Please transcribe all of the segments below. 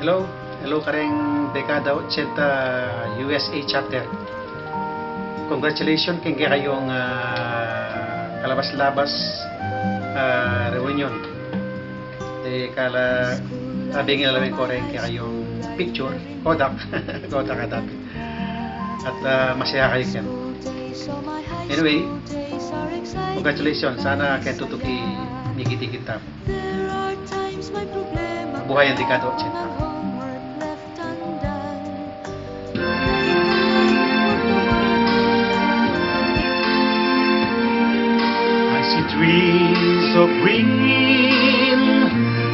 Hello, hello kareng DEKADA80 USA chapter. Congratulations kay kayong kalabas-labas reunion. Kala tabing nalamin ko rin kayong picture, Kodak, Kodak at at masaya kayo yan. Anyway, congratulations. Sana kay tutuki mikiti kita. Mabuhay ang DEKADA80. Trees of green,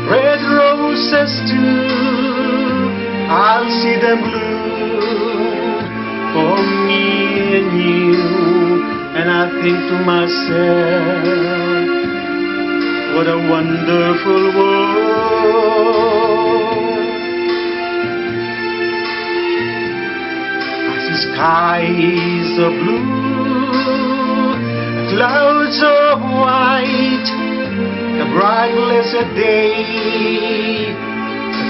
red roses too. I'll see them bloom for me and you. And I think to myself, what a wonderful world. I see skies of blue, clouds of white, a bright blessed day, a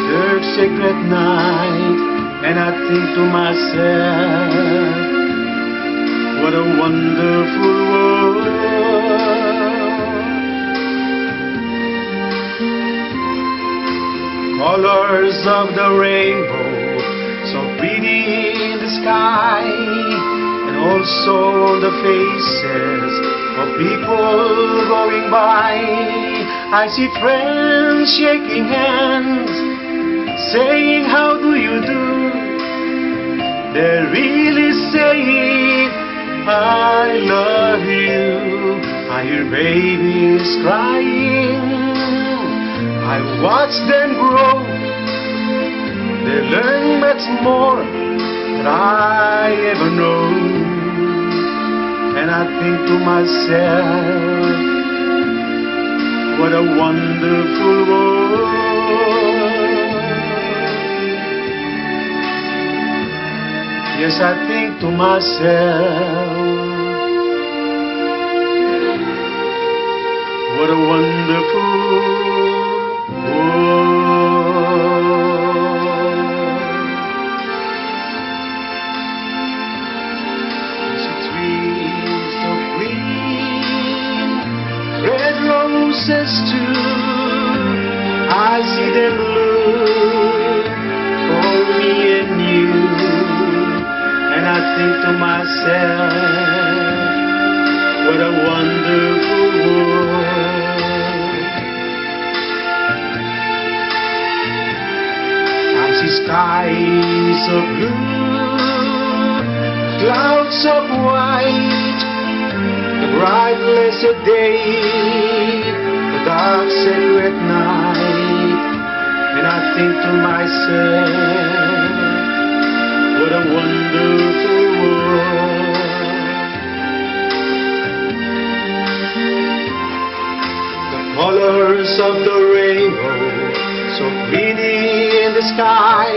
dark secret night, and I think to myself, what a wonderful world. Colors of the rainbow, so pretty in the sky, and also the faces of people going by. I see friends shaking hands, saying how do you do. They're really saying I love you. I hear babies crying, I watch them grow. They learn much more than I ever know. And I think to myself, what a wonderful world. Yes, I think to myself, what a wonderful world. Roses too, I see them bloom for me and you, and I think to myself, what a wonderful world. I see skies of blue, clouds of white, the bright blessed day, the dark sacred night, and I think to myself, what a wonderful world. The colors of the rainbow, so pretty in the sky,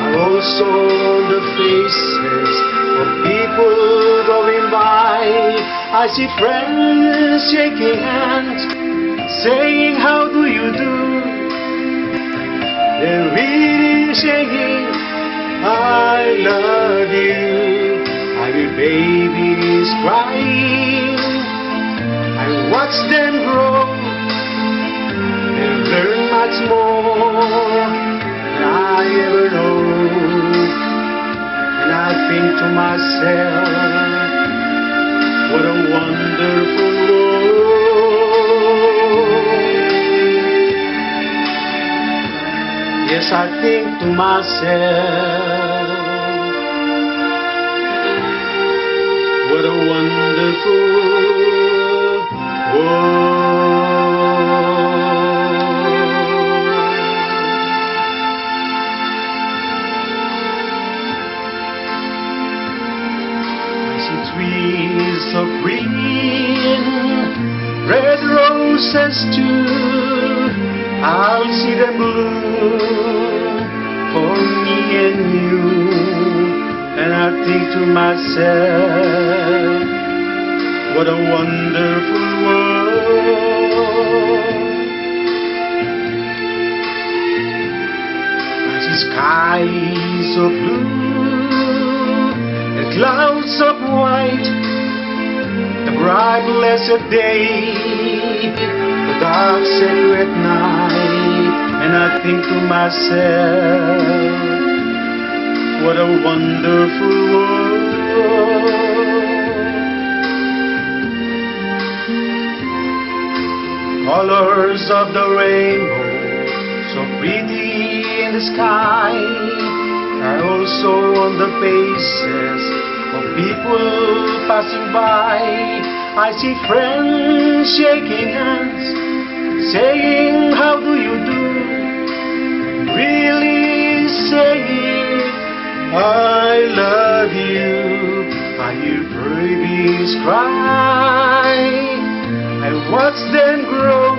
are also on the faces of people going by. I see friends shaking hands, saying how do you do. They're really saying I love you. I hear babies crying, I watch them grow. They learn much more than I ever know. And I think to myself, what a wonderful world. Yes, I think to myself, what a wonderful world. I see trees of green, red roses too. I'll see them bloom for me and you, and I think to myself, what a wonderful world. skies of blue and clouds of white, the bright blessed day, the dark sacred night, and I think to myself, what a wonderful world. Colors of the rainbow, so pretty in the sky, are also on the faces of people passing by. I see friends shaking hands, saying, how do you do? Really saying, I love you. I hear babies cry, I watch them grow.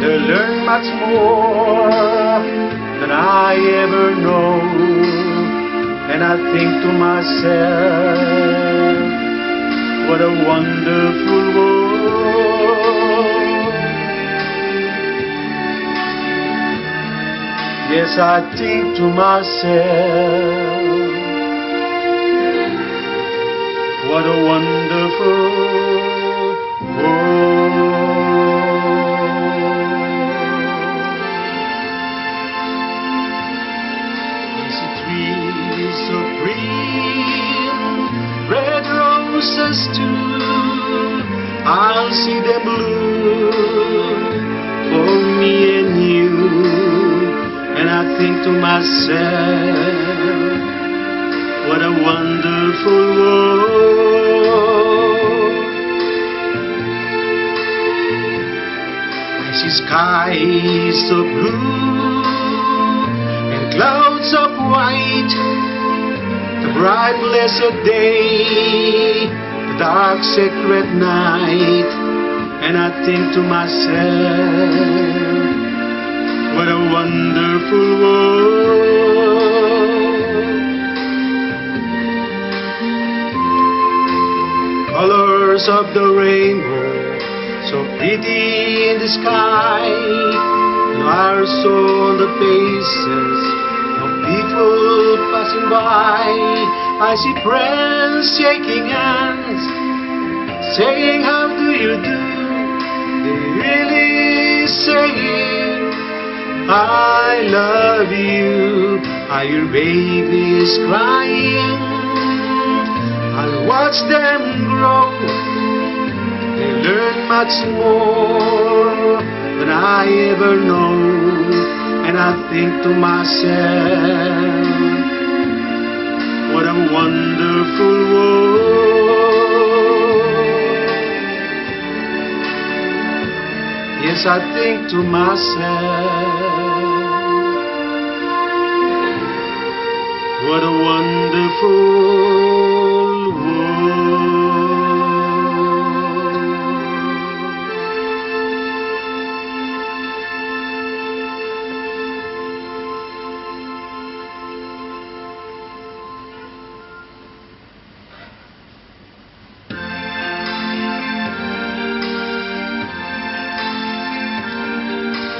They learn much more than I ever know. And I think to myself, what a wonderful world. Yes, I think to myself, what a wonderful world. I see trees of green, red roses too. I'll see them bloom for me and you. And I think to myself, what a wonderful world. I see skies of blue and clouds of white, the bright blessed day, the dark sacred night, and I think to myself, what a wonderful world. Colors of the rainbow, so pretty in the sky, are so on the faces of people passing by. I see friends shaking hands, saying, how do you do? They really saying, I love you. I hear babies crying, I'll watch them grow. They learn much more than I ever know. And I think to myself, what a wonderful world. Yes, I think to myself, what a wonderful world.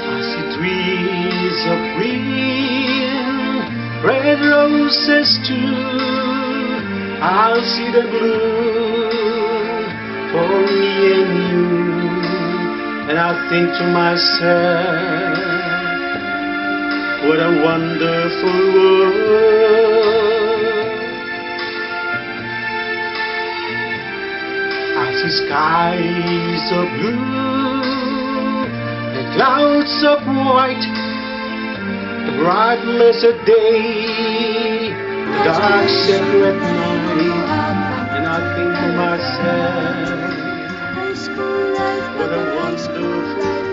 I see trees of green, red roses too. I'll see the bloom for me and you. And I think to myself, what a wonderful world. I see skies of blue, the clouds of white, the bright blessed day, the dark sacred night, and I think to myself, what a wonderful